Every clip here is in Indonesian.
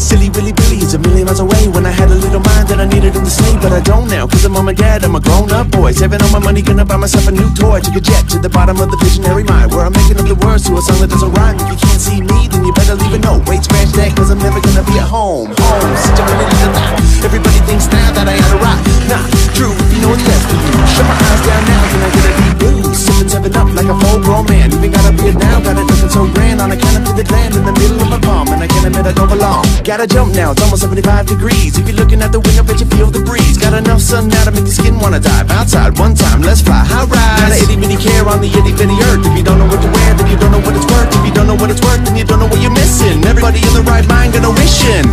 Silly Willy Billy is a million miles away. When I had a little mind that I needed him to slay, but I don't now, cause I'm mom and dad, I'm a grown-up boy. Saving all my money, gonna buy myself a new toy. Took a jet to the bottom of the visionary mind, where I'm making up the words to a song that doesn't rhyme. If you can't see me, then you better leave a note. Wait, scratch that, cause I'm never gonna be at home. Home, such a funny little thought. Everybody thinks now that I had a rock. Nah, true, if you know what's best for you. Shut my eyes down now, can I get a deep blue? Sipping 7 up like a full-grown man. Even got up here now, got it looking so grand. On account of the gland in the middle of my palm, and I can't admit I don't belong. Gotta jump now, it's almost 75 degrees. If you're looking at the window, bet you feel the breeze. Got enough sun now to make your skin wanna dive. Outside one time, let's fly, high rise. Got an itty-bitty care on the itty-bitty earth. If you don't know what to wear, then you don't know what it's worth. If you don't know what it's worth, then you don't know what you're missing. Everybody in the right mind gonna wishing.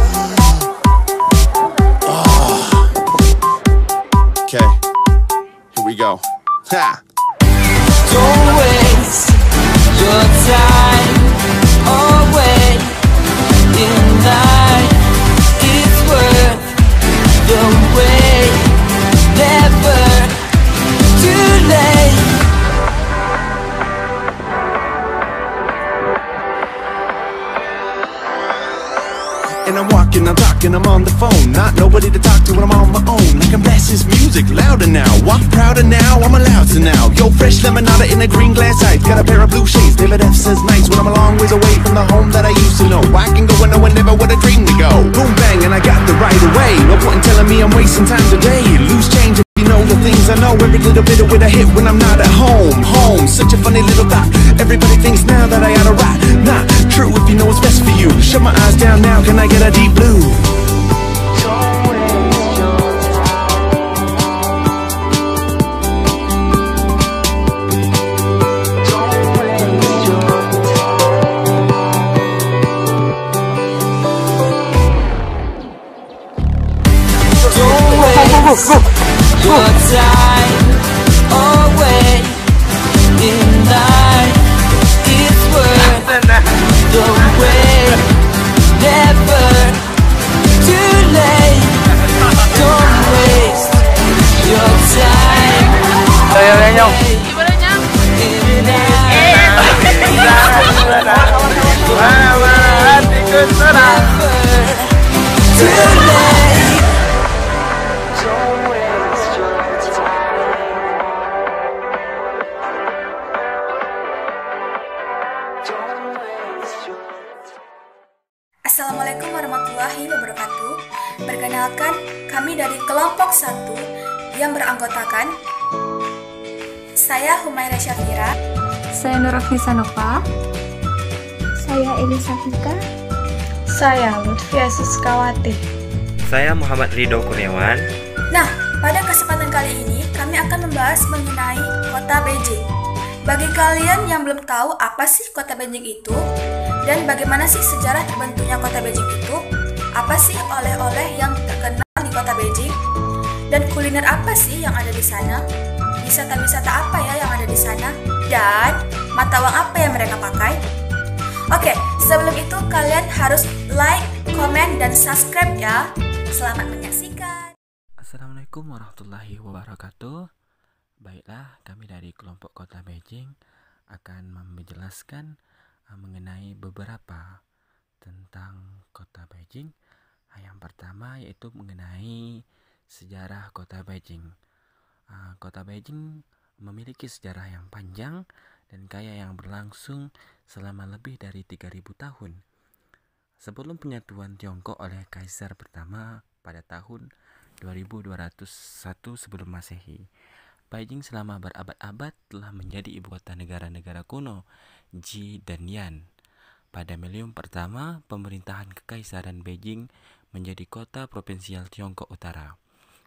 Okay, here we go. Ha! Don't waste your time away in life. It's worth the wait. Never too late. And I'm walking, I'm talking, I'm on the phone. Not nobody to talk to when I'm on my own. I can blast this music louder now. Walk prouder now, I'm allowed to now. Yo, fresh lemonade in a green glass ice. Got a pair of blue shades, David F says nice. When I'm a long ways away from the home that I used to know, I can go whenever what I dream to go. Boom bang, and I got the right away. No point in telling me I'm wasting time today. Lose change if you know the things I know. Every little bit of it I hit when I'm not at home. Home, such a funny little thought. Everybody thinks now that I ought to rock. Not true if you know what's best for you. Shut my eyes down now, can I get a deep blue? Your time away in life. It's worth the wait. Never too late. Don't waste your time away in life. Never too late. Assalamualaikum warahmatullahi wabarakatuh. Perkenalkan, kami dari kelompok 1 yang beranggotakan saya Humaira Syafira, saya Nur Afnisa Nova, saya Elisa Fika, saya Lutfia Suskawati, saya Muhammad Ridho Kurniawan. Nah, pada kesempatan kali ini kami akan membahas mengenai kota Beijing. Bagi kalian yang belum tahu apa sih kota Beijing itu dan bagaimana sih sejarah terbentuknya kota Beijing itu, apa sih oleh-oleh yang terkenal di kota Beijing, dan kuliner apa sih yang ada di sana, wisata-wisata apa ya yang ada di sana, dan mata uang apa yang mereka pakai. Oke, sebelum itu kalian harus like, komen, dan subscribe ya. Selamat menyaksikan. Assalamualaikum warahmatullahi wabarakatuh. Baiklah, kami dari kelompok kota Beijing akan menjelaskan mengenai beberapa tentang kota Beijing. Yang pertama yaitu mengenai sejarah kota Beijing. Kota Beijing memiliki sejarah yang panjang dan kaya yang berlangsung selama lebih dari 3000 tahun. Sebelum penyatuan Tiongkok oleh Kaisar pertama pada tahun 2201 sebelum Masehi, Beijing selama berabad-abad telah menjadi ibu kota negara-negara kuno Ji dan Yan. Pada milenium pertama, pemerintahan Kekaisaran Beijing menjadi kota provinsial Tiongkok Utara.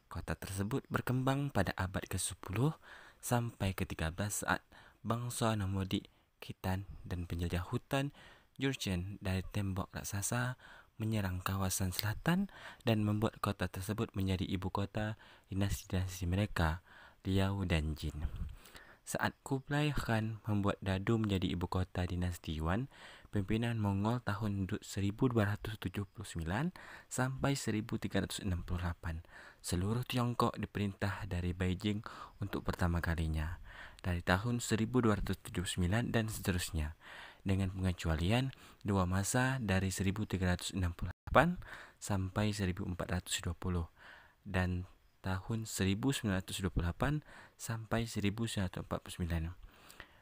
Kota tersebut berkembang pada abad ke-10 sampai ke-13 saat bangsa nomadik Khitan dan penjajah hutan Jurchen dari tembok raksasa menyerang kawasan selatan dan membuat kota tersebut menjadi ibu kota dinasti-dinasti mereka, Liao dan Jin. Saat Kublai Khan membuat Dadu menjadi ibu kota dinasti Yuan, pimpinan Mongol tahun 1279 sampai 1368, seluruh Tiongkok diperintah dari Beijing untuk pertama kalinya. Dari tahun 1279 dan seterusnya, dengan pengecualian dua masa dari 1368 sampai 1420 dan tahun 1928 sampai 1949.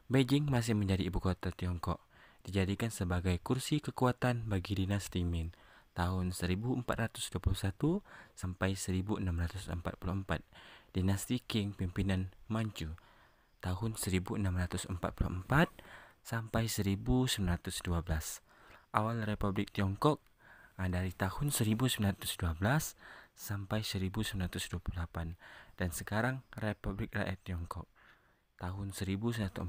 Beijing masih menjadi ibu kota Tiongkok, dijadikan sebagai kursi kekuatan bagi dinasti Ming tahun 1421 sampai 1644, dinasti Qing pimpinan Manchu tahun 1644 sampai 1912. Awal Republik Tiongkok dari tahun 1912 sampai 1928 dan sekarang Republik Rakyat Tiongkok tahun 1949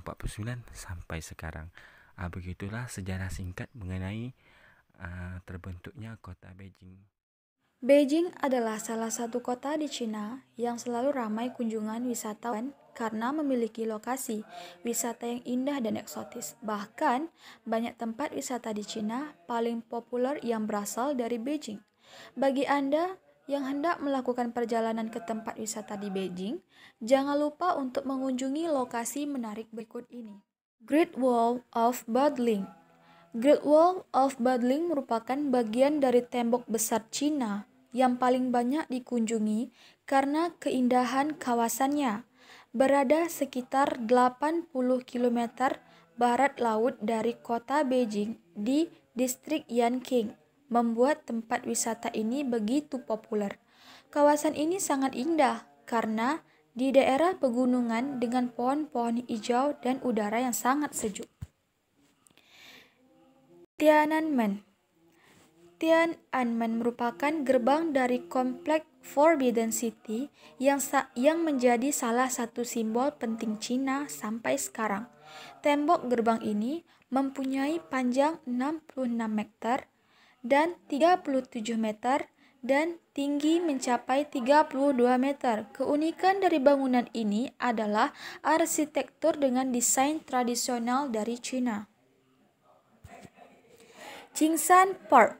sampai sekarang. Begitulah sejarah singkat mengenai terbentuknya kota Beijing. Beijing adalah salah satu kota di Cina yang selalu ramai kunjungan wisatawan karena memiliki lokasi wisata yang indah dan eksotis. Bahkan, banyak tempat wisata di Cina paling populer yang berasal dari Beijing. Bagi Anda yang hendak melakukan perjalanan ke tempat wisata di Beijing, jangan lupa untuk mengunjungi lokasi menarik berikut ini. Great Wall of Baoding. Great Wall of Baoding merupakan bagian dari tembok besar Cina yang paling banyak dikunjungi karena keindahan kawasannya. Berada sekitar 80 km barat laut dari kota Beijing di distrik Yanqing, membuat tempat wisata ini begitu populer. Kawasan ini sangat indah karena di daerah pegunungan dengan pohon-pohon hijau dan udara yang sangat sejuk. Tiananmen. Tiananmen merupakan gerbang dari kompleks Forbidden City yang menjadi salah satu simbol penting Cina sampai sekarang. Tembok gerbang ini mempunyai panjang 66 meter dan 37 meter dan tinggi mencapai 32 meter. Keunikan dari bangunan ini adalah arsitektur dengan desain tradisional dari Cina. Jingshan Park.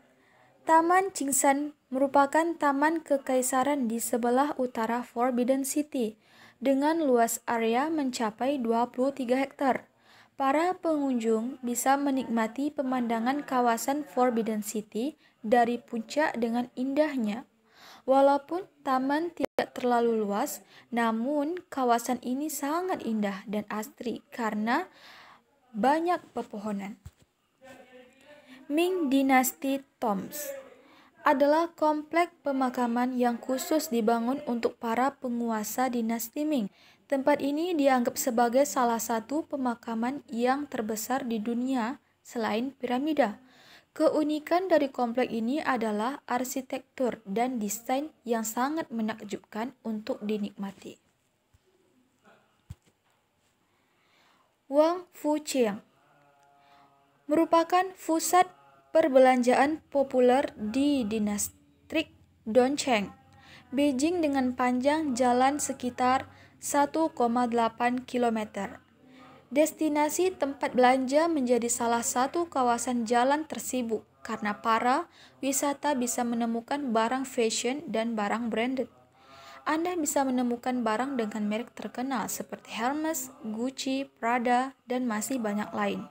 Taman Jingshan merupakan taman kekaisaran di sebelah utara Forbidden City dengan luas area mencapai 23 hektar. Para pengunjung bisa menikmati pemandangan kawasan Forbidden City dari puncak dengan indahnya. Walaupun taman tidak terlalu luas, namun kawasan ini sangat indah dan asri karena banyak pepohonan. Ming Dynasty Tombs adalah kompleks pemakaman yang khusus dibangun untuk para penguasa dinasti Ming. Tempat ini dianggap sebagai salah satu pemakaman yang terbesar di dunia selain piramida. Keunikan dari kompleks ini adalah arsitektur dan desain yang sangat menakjubkan untuk dinikmati. Wang Fu Chiang merupakan pusat perbelanjaan populer di distrik Dongcheng, Beijing dengan panjang jalan sekitar 1,8 km. Destinasi tempat belanja menjadi salah satu kawasan jalan tersibuk karena para wisata bisa menemukan barang fashion dan barang branded. Anda bisa menemukan barang dengan merek terkenal seperti Hermes, Gucci, Prada, dan masih banyak lain.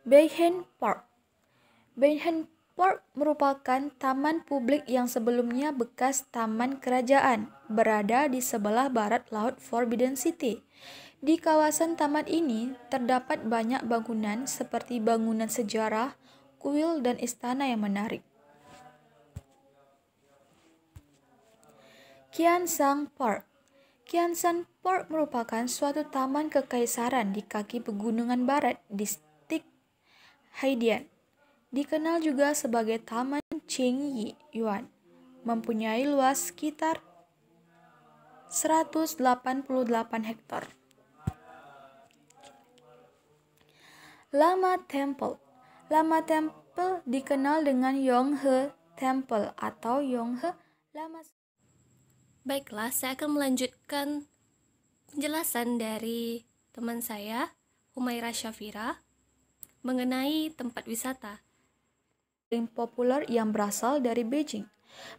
Beiheng Park. Beiheng Park merupakan taman publik yang sebelumnya bekas taman kerajaan, berada di sebelah barat laut Forbidden City. Di kawasan taman ini terdapat banyak bangunan seperti bangunan sejarah, kuil, dan istana yang menarik. Qianshan Park. Qianshan Park merupakan suatu taman kekaisaran di kaki pegunungan barat distrik Haidian. Dikenal juga sebagai Taman Qingyi Yuan, mempunyai luas sekitar 188 hektar. Lama Temple. Lama Temple dikenal dengan Yonghe Temple atau Yonghe Lama. Baiklah, saya akan melanjutkan penjelasan dari teman saya, Humaira Syafira, mengenai tempat wisata paling populer yang berasal dari Beijing.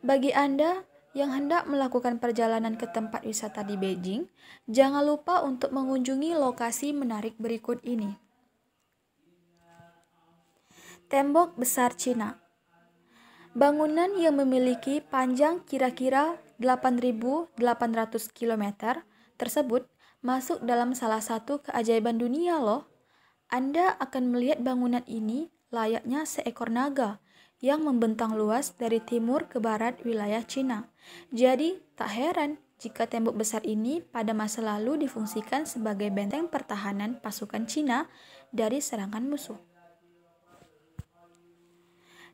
Bagi Anda yang hendak melakukan perjalanan ke tempat wisata di Beijing, jangan lupa untuk mengunjungi lokasi menarik berikut ini. Tembok Besar Cina. Bangunan yang memiliki panjang kira-kira 8.800 km tersebut masuk dalam salah satu keajaiban dunia loh. Anda akan melihat bangunan ini layaknya seekor naga yang membentang luas dari timur ke barat wilayah Cina. Jadi, tak heran jika tembok besar ini pada masa lalu difungsikan sebagai benteng pertahanan pasukan Cina dari serangan musuh.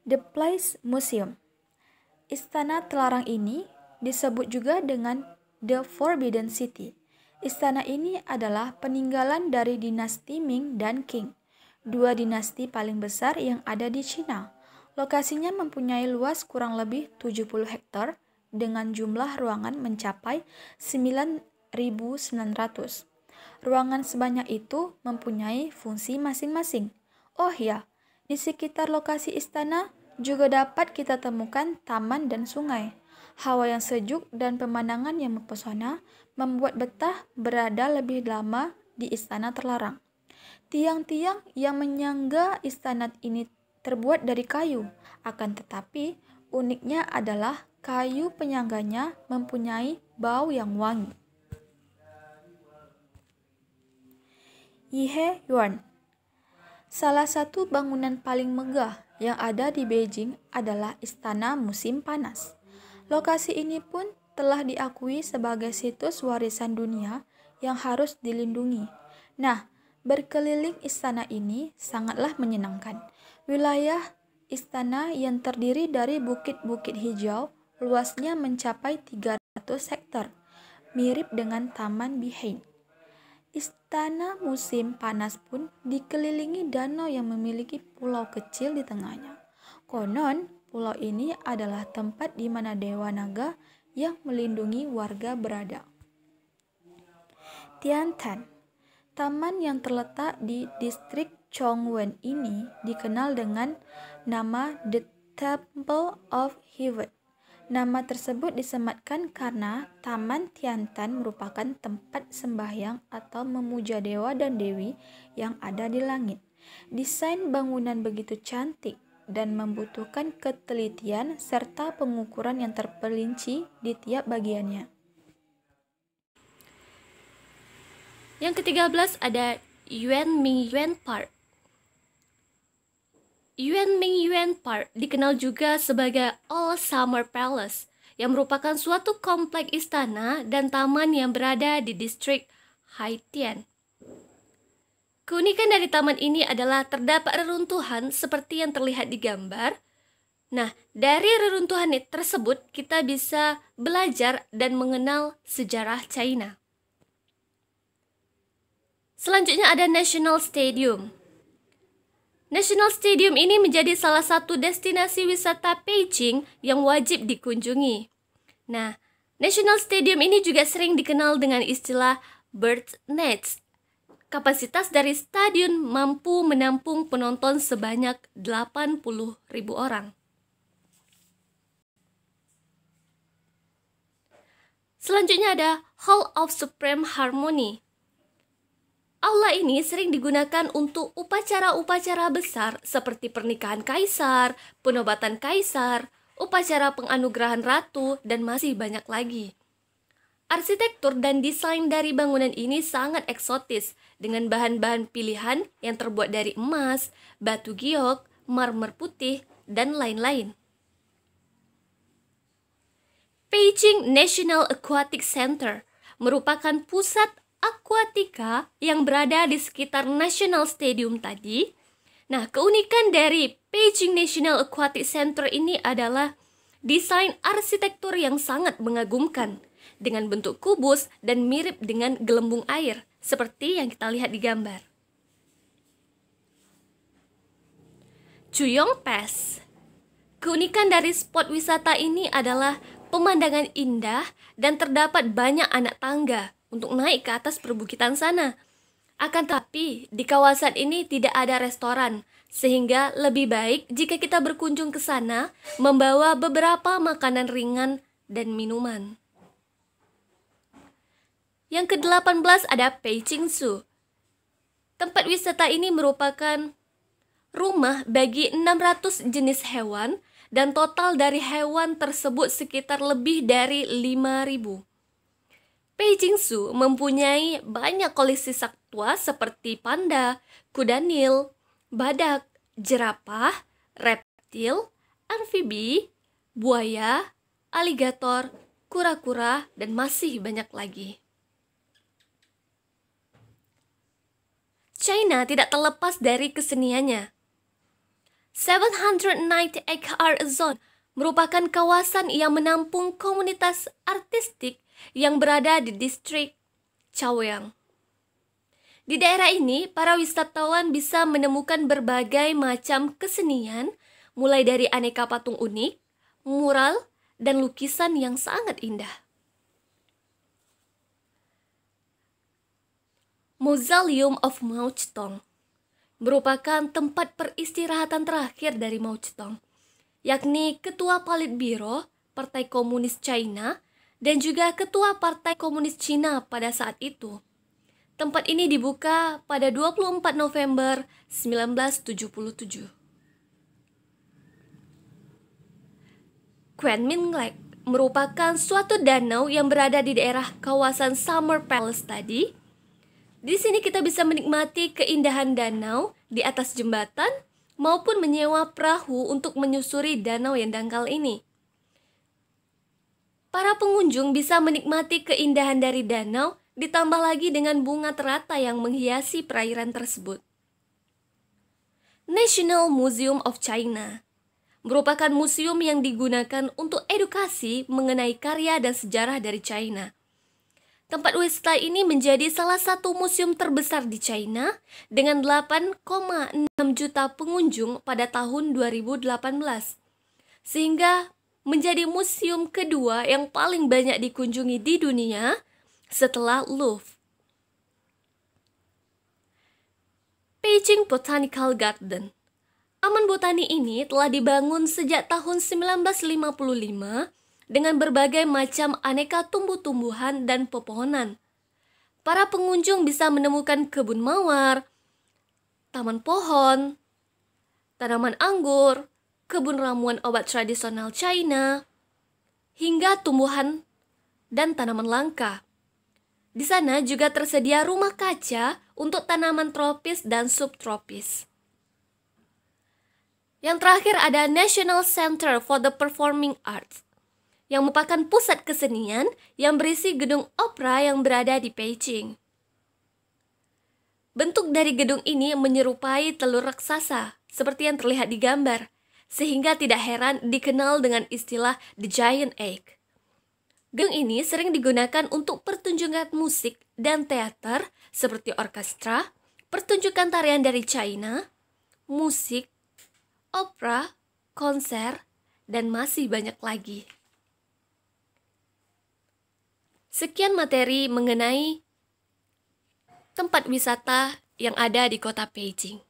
The Place Museum. Istana terlarang ini disebut juga dengan The Forbidden City. Istana ini adalah peninggalan dari dinasti Ming dan Qing, dua dinasti paling besar yang ada di Cina. Lokasinya mempunyai luas kurang lebih 70 hektar dengan jumlah ruangan mencapai 9.900. Ruangan sebanyak itu mempunyai fungsi masing-masing. Oh ya, di sekitar lokasi istana juga dapat kita temukan taman dan sungai. Hawa yang sejuk dan pemandangan yang mempesona membuat betah berada lebih lama di istana terlarang. Tiang-tiang yang menyangga istana ini terbuat dari kayu, akan tetapi uniknya adalah kayu penyangganya mempunyai bau yang wangi. Yihe Yuan. Salah satu bangunan paling megah yang ada di Beijing adalah Istana Musim Panas. Lokasi ini pun telah diakui sebagai situs warisan dunia yang harus dilindungi. Nah, berkeliling istana ini sangatlah menyenangkan. Wilayah istana yang terdiri dari bukit-bukit hijau, luasnya mencapai 300 hektar, mirip dengan Taman Beihai. Istana Musim Panas pun dikelilingi danau yang memiliki pulau kecil di tengahnya. Konon, pulau ini adalah tempat di mana Dewa Naga yang melindungi warga berada. Tiantan. Taman yang terletak di distrik Chongwen ini dikenal dengan nama The Temple of Heaven. Nama tersebut disematkan karena Taman Tiantan merupakan tempat sembahyang atau memuja dewa dan dewi yang ada di langit. Desain bangunan begitu cantik dan membutuhkan ketelitian serta pengukuran yang terperinci di tiap bagiannya. Yang ke-13 ada Yuanmingyuan Park. Yuanmingyuan Park dikenal juga sebagai All Summer Palace, yang merupakan suatu kompleks istana dan taman yang berada di distrik Haitian. Keunikan dari taman ini adalah terdapat reruntuhan seperti yang terlihat di gambar. Nah, dari reruntuhan tersebut kita bisa belajar dan mengenal sejarah China. Selanjutnya ada National Stadium. National Stadium ini menjadi salah satu destinasi wisata Beijing yang wajib dikunjungi. Nah, National Stadium ini juga sering dikenal dengan istilah Bird's Nest. Kapasitas dari stadion mampu menampung penonton sebanyak 80.000 orang. Selanjutnya ada Hall of Supreme Harmony. Aula ini sering digunakan untuk upacara-upacara besar seperti pernikahan kaisar, penobatan kaisar, upacara penganugerahan ratu, dan masih banyak lagi. Arsitektur dan desain dari bangunan ini sangat eksotis dengan bahan-bahan pilihan yang terbuat dari emas, batu giok, marmer putih, dan lain-lain. Beijing National Aquatic Center merupakan pusat akuatika yang berada di sekitar National Stadium tadi. Nah, keunikan dari Beijing National Aquatic Center ini adalah desain arsitektur yang sangat mengagumkan dengan bentuk kubus dan mirip dengan gelembung air seperti yang kita lihat di gambar. Chuyong Pass. Keunikan dari spot wisata ini adalah pemandangan indah dan terdapat banyak anak tangga untuk naik ke atas perbukitan sana. Akan tetapi, di kawasan ini tidak ada restoran, sehingga lebih baik jika kita berkunjung ke sana membawa beberapa makanan ringan dan minuman. Yang ke-18 ada Beijing Zoo. Tempat wisata ini merupakan rumah bagi 600 jenis hewan, dan total dari hewan tersebut sekitar lebih dari 5.000. Beijing Zoo mempunyai banyak koleksi satwa seperti panda, kuda Nil, badak, jerapah, reptil, amfibi, buaya, aligator, kura-kura, dan masih banyak lagi. China tidak terlepas dari keseniannya. 790 Acre Zone merupakan kawasan yang menampung komunitas artistik yang berada di distrik Chaoyang. Di daerah ini, para wisatawan bisa menemukan berbagai macam kesenian, mulai dari aneka patung unik, mural, dan lukisan yang sangat indah. Mausoleum of Mao Zedong merupakan tempat peristirahatan terakhir dari Mao Zedong, yakni Ketua Politbiro Partai Komunis China dan juga Ketua Partai Komunis Cina pada saat itu. Tempat ini dibuka pada 24 November 1977. Quanmin Lake merupakan suatu danau yang berada di daerah kawasan Summer Palace tadi. Di sini kita bisa menikmati keindahan danau di atas jembatan maupun menyewa perahu untuk menyusuri danau yang dangkal ini. Para pengunjung bisa menikmati keindahan dari danau ditambah lagi dengan bunga teratai yang menghiasi perairan tersebut. National Museum of China merupakan museum yang digunakan untuk edukasi mengenai karya dan sejarah dari China. Tempat wisata ini menjadi salah satu museum terbesar di China dengan 8,6 juta pengunjung pada tahun 2018, sehingga menjadi museum kedua yang paling banyak dikunjungi di dunia setelah Louvre. Beijing Botanical Garden. Taman botani ini telah dibangun sejak tahun 1955 dengan berbagai macam aneka tumbuh-tumbuhan dan pepohonan. Para pengunjung bisa menemukan kebun mawar, taman pohon, tanaman anggur, kebun ramuan obat tradisional China, hingga tumbuhan dan tanaman langka. Di sana juga tersedia rumah kaca untuk tanaman tropis dan subtropis. Yang terakhir ada National Center for the Performing Arts, yang merupakan pusat kesenian yang berisi gedung opera yang berada di Beijing. Bentuk dari gedung ini menyerupai telur raksasa, seperti yang terlihat di gambar, sehingga tidak heran dikenal dengan istilah The Giant Egg. Gedung ini sering digunakan untuk pertunjukan musik dan teater seperti orkestra, pertunjukan tarian dari China, musik, opera, konser, dan masih banyak lagi. Sekian materi mengenai tempat wisata yang ada di kota Beijing.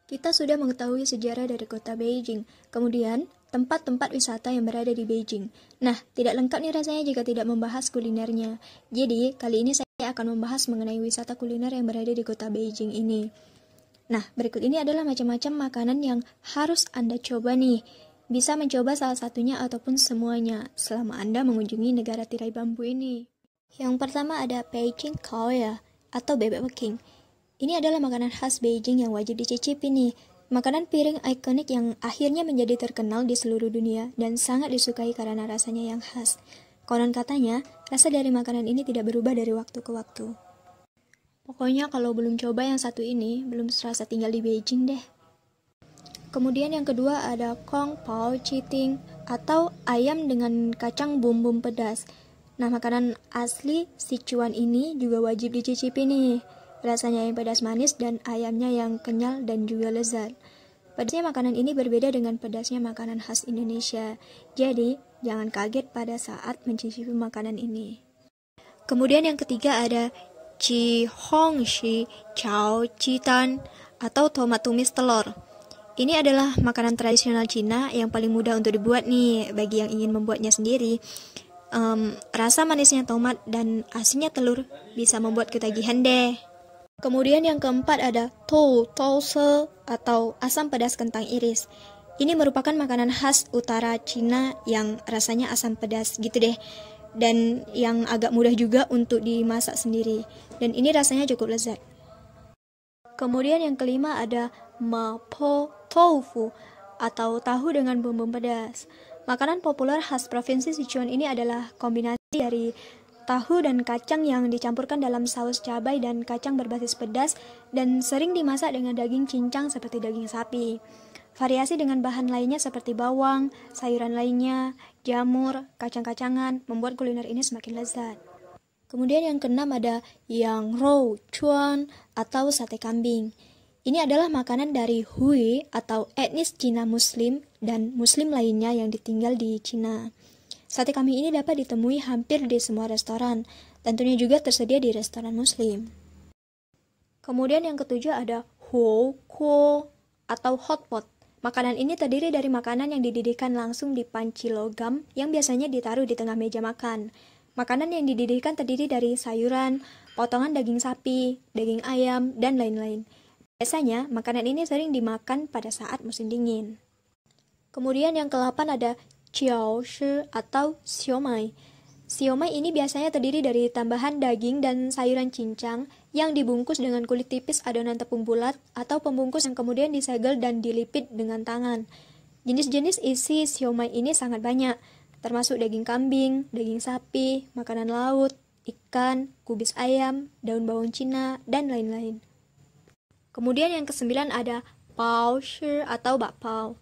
Kita sudah mengetahui sejarah dari kota Beijing, kemudian tempat-tempat wisata yang berada di Beijing. Nah, tidak lengkap nih rasanya jika tidak membahas kulinernya. Jadi, kali ini saya akan membahas mengenai wisata kuliner yang berada di kota Beijing ini. Nah, berikut ini adalah macam-macam makanan yang harus Anda coba nih. Bisa mencoba salah satunya ataupun semuanya selama Anda mengunjungi negara tirai bambu ini. Yang pertama ada Beijing Kao atau bebek Peking. Ini adalah makanan khas Beijing yang wajib dicicipi nih. Makanan piring ikonik yang akhirnya menjadi terkenal di seluruh dunia dan sangat disukai karena rasanya yang khas. Konon katanya, rasa dari makanan ini tidak berubah dari waktu ke waktu. Pokoknya kalau belum coba yang satu ini, belum serasa tinggal di Beijing deh. Kemudian yang kedua ada Kung Pao Chiting atau ayam dengan kacang bum-bum pedas. Nah, makanan asli Sichuan ini juga wajib dicicipi nih. Rasanya yang pedas manis dan ayamnya yang kenyal dan juga lezat. Pedasnya makanan ini berbeda dengan pedasnya makanan khas Indonesia. Jadi, jangan kaget pada saat mencicipi makanan ini. Kemudian yang ketiga ada Chi Hong Shi Chao Chitan atau tomat tumis telur. Ini adalah makanan tradisional Cina yang paling mudah untuk dibuat nih bagi yang ingin membuatnya sendiri. Rasa manisnya tomat dan asinnya telur bisa membuat ketagihan deh. Kemudian yang keempat ada touse atau asam pedas kentang iris. Ini merupakan makanan khas utara Cina yang rasanya asam pedas gitu deh. Dan yang agak mudah juga untuk dimasak sendiri. Dan ini rasanya cukup lezat. Kemudian yang kelima ada mapo tofu atau tahu dengan bumbu pedas. Makanan populer khas provinsi Sichuan ini adalah kombinasi dari tahu dan kacang yang dicampurkan dalam saus cabai dan kacang berbasis pedas dan sering dimasak dengan daging cincang seperti daging sapi. Variasi dengan bahan lainnya seperti bawang, sayuran lainnya, jamur, kacang-kacangan membuat kuliner ini semakin lezat. Kemudian yang keenam ada yang rou chuan atau sate kambing. Ini adalah makanan dari Hui atau etnis Cina Muslim dan Muslim lainnya yang ditinggal di Cina. Sate kambing ini dapat ditemui hampir di semua restoran, tentunya juga tersedia di restoran Muslim. Kemudian yang ketujuh ada huo kuo atau hot pot. Makanan ini terdiri dari makanan yang dididihkan langsung di panci logam yang biasanya ditaruh di tengah meja makan. Makanan yang dididihkan terdiri dari sayuran, potongan daging sapi, daging ayam, dan lain-lain. Biasanya, makanan ini sering dimakan pada saat musim dingin. Kemudian yang ke-8 ada jiao shi atau siomai. Siomai ini biasanya terdiri dari tambahan daging dan sayuran cincang yang dibungkus dengan kulit tipis adonan tepung bulat atau pembungkus yang kemudian disegel dan dilipit dengan tangan. Jenis-jenis isi siomai ini sangat banyak, termasuk daging kambing, daging sapi, makanan laut, ikan, kubis ayam, daun bawang Cina, dan lain-lain. Kemudian yang ke-9 ada pao shi atau bakpao.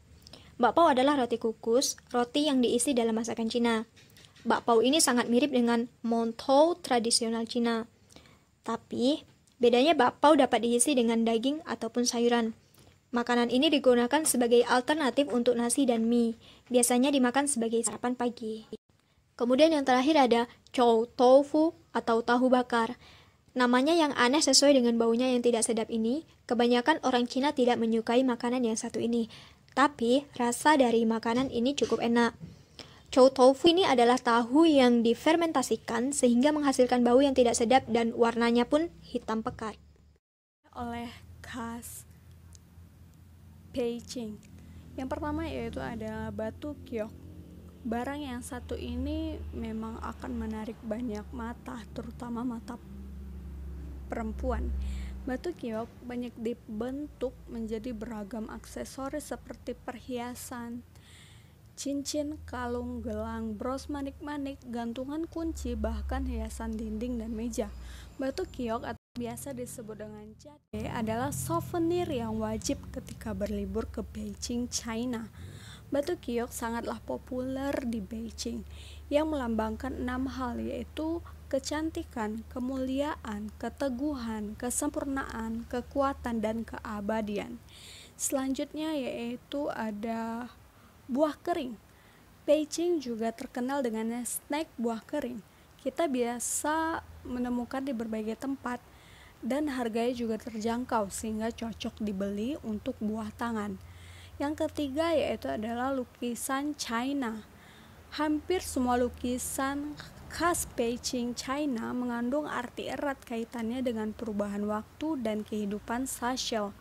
Bakpao adalah roti kukus, roti yang diisi dalam masakan Cina. Bakpao ini sangat mirip dengan montou tradisional Cina. Tapi, bedanya bakpao dapat diisi dengan daging ataupun sayuran. Makanan ini digunakan sebagai alternatif untuk nasi dan mie. Biasanya dimakan sebagai sarapan pagi. Kemudian yang terakhir ada chow tofu atau tahu bakar. Namanya yang aneh sesuai dengan baunya yang tidak sedap ini, kebanyakan orang Cina tidak menyukai makanan yang satu ini. Tapi, rasa dari makanan ini cukup enak. Chow tofu ini adalah tahu yang difermentasikan sehingga menghasilkan bau yang tidak sedap dan warnanya pun hitam pekat. Oleh khas Beijing. Yang pertama yaitu adalah batu kiok. Barang yang satu ini memang akan menarik banyak mata, terutama mata perempuan. Batu kiok banyak dibentuk menjadi beragam aksesoris seperti perhiasan, cincin, kalung, gelang, bros manik-manik, gantungan kunci, bahkan hiasan dinding dan meja. Batu kiok atau biasa disebut dengan jade adalah souvenir yang wajib ketika berlibur ke Beijing, China. Batu kiok sangatlah populer di Beijing yang melambangkan 6 hal yaitu kecantikan, kemuliaan, keteguhan, kesempurnaan, kekuatan, dan keabadian. Selanjutnya yaitu ada buah kering. Beijing juga terkenal dengan snack buah kering. Kita biasa menemukan di berbagai tempat dan harganya juga terjangkau sehingga cocok dibeli untuk buah tangan. Yang ketiga yaitu adalah lukisan China. Hampir semua lukisan khas Beijing, China mengandung arti erat kaitannya dengan perubahan waktu dan kehidupan sosial.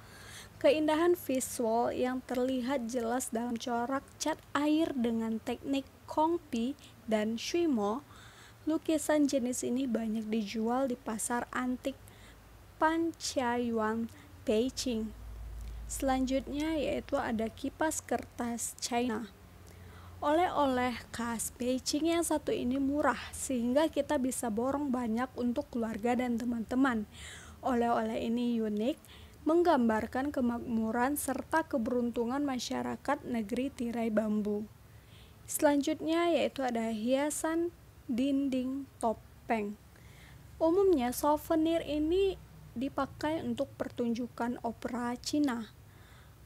Keindahan visual yang terlihat jelas dalam corak cat air dengan teknik Kongpi dan Shuimo. Lukisan jenis ini banyak dijual di pasar antik Panqiayuan, Beijing. Selanjutnya yaitu ada kipas kertas China. Oleh-oleh khas Beijing yang satu ini murah sehingga kita bisa borong banyak untuk keluarga dan teman-teman. Oleh-oleh ini unik, menggambarkan kemakmuran serta keberuntungan masyarakat negeri tirai bambu. Selanjutnya yaitu ada hiasan dinding topeng. Umumnya souvenir ini dipakai untuk pertunjukan opera Cina.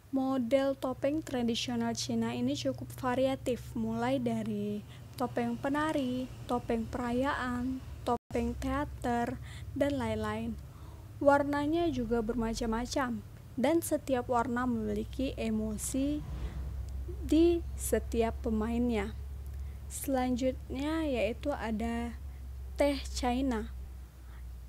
Model topeng tradisional Cina ini cukup variatif, mulai dari topeng penari, topeng perayaan, topeng teater, dan lain-lain. Warnanya juga bermacam-macam, dan setiap warna memiliki emosi di setiap pemainnya. Selanjutnya yaitu ada teh China.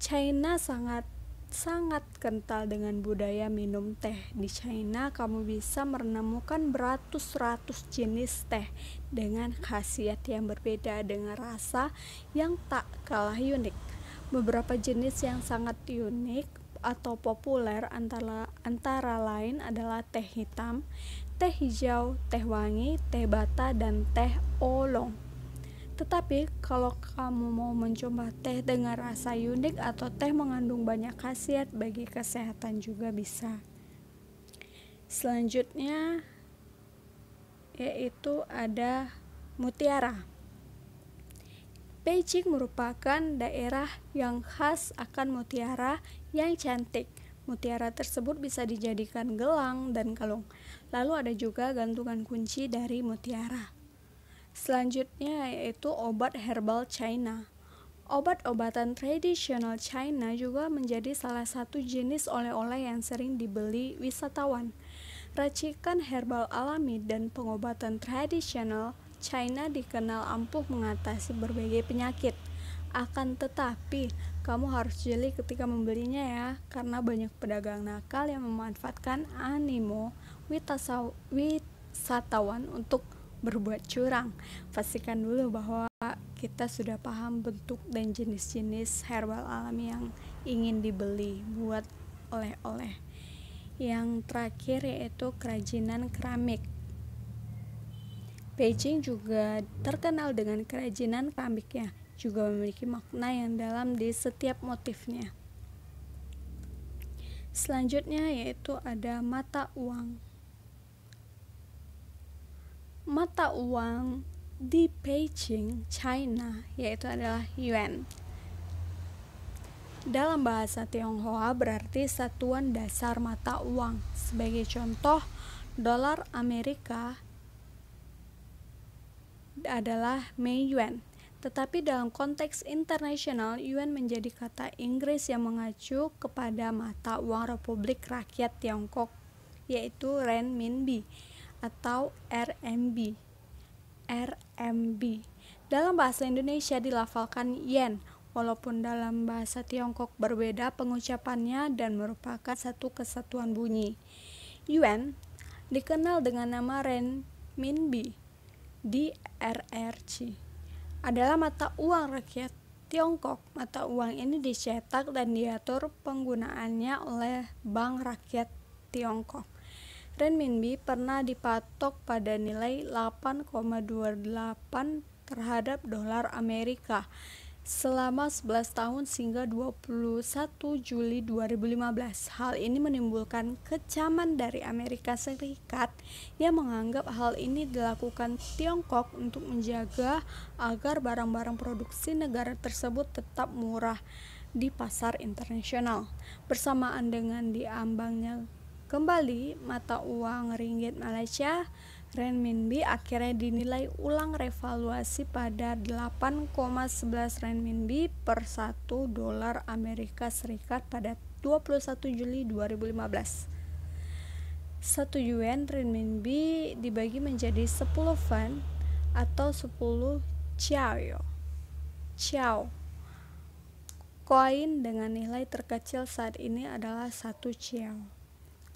China sangat sangat kental dengan budaya minum teh. Di China, kamu bisa menemukan beratus-ratus jenis teh dengan khasiat yang berbeda dengan rasa yang tak kalah unik. Beberapa jenis yang sangat unik atau populer antara lain adalah teh hitam, teh hijau, teh wangi, teh bata, dan teh oolong. Tetapi kalau kamu mau mencoba teh dengan rasa unik atau teh mengandung banyak khasiat bagi kesehatan juga bisa. Selanjutnya yaitu ada mutiara. Beijing merupakan daerah yang khas akan mutiara yang cantik. Mutiara tersebut bisa dijadikan gelang dan kalung. Lalu ada juga gantungan kunci dari mutiara. Selanjutnya yaitu obat herbal China. Obat-obatan tradisional China juga menjadi salah satu jenis oleh-oleh yang sering dibeli wisatawan. Racikan herbal alami dan pengobatan tradisional China dikenal ampuh mengatasi berbagai penyakit. Akan tetapi, kamu harus jeli ketika membelinya ya, karena banyak pedagang nakal yang memanfaatkan animo wisatawan untuk berbuat curang. Pastikan dulu bahwa kita sudah paham bentuk dan jenis-jenis herbal alami yang ingin dibeli buat oleh-oleh. Yang terakhir yaitu kerajinan keramik. Beijing juga terkenal dengan kerajinan keramiknya, juga memiliki makna yang dalam di setiap motifnya. Selanjutnya yaitu ada mata uang. Mata uang di Beijing, China, yaitu adalah yuan. Dalam bahasa Tionghoa berarti satuan dasar mata uang. Sebagai contoh, dolar Amerika adalah Mei Yuan. Tetapi dalam konteks internasional, yuan menjadi kata Inggris yang mengacu kepada mata uang Republik Rakyat Tiongkok, yaitu renminbi atau RMB. Dalam bahasa Indonesia dilafalkan yen, walaupun dalam bahasa Tiongkok berbeda pengucapannya dan merupakan satu kesatuan bunyi. Yuan dikenal dengan nama renminbi di RRC. Adalah mata uang rakyat Tiongkok. Mata uang ini dicetak dan diatur penggunaannya oleh Bank Rakyat Tiongkok. Renminbi pernah dipatok pada nilai 8,28 terhadap dolar Amerika selama 11 tahun hingga 21 Juli 2015. Hal ini menimbulkan kecaman dari Amerika Serikat yang menganggap hal ini dilakukan Tiongkok untuk menjaga agar barang-barang produksi negara tersebut tetap murah di pasar internasional. Bersamaan dengan diambangnya kembali mata uang ringgit Malaysia, renminbi akhirnya dinilai ulang revaluasi pada 8,11 renminbi per 1 dolar Amerika Serikat pada 21 Juli 2015. 1 yuan renminbi dibagi menjadi 10 fan atau 10 ciao. Koin dengan nilai terkecil saat ini adalah 1 ciao.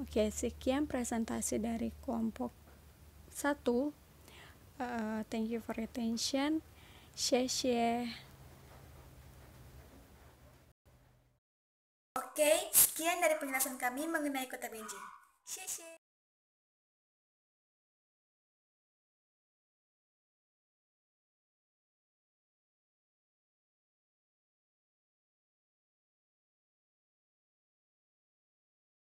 Oke, sekian presentasi dari kelompok 1. Thank you for your attention. 谢谢. Oke, sekian dari penjelasan kami mengenai kota Beijing. 谢谢.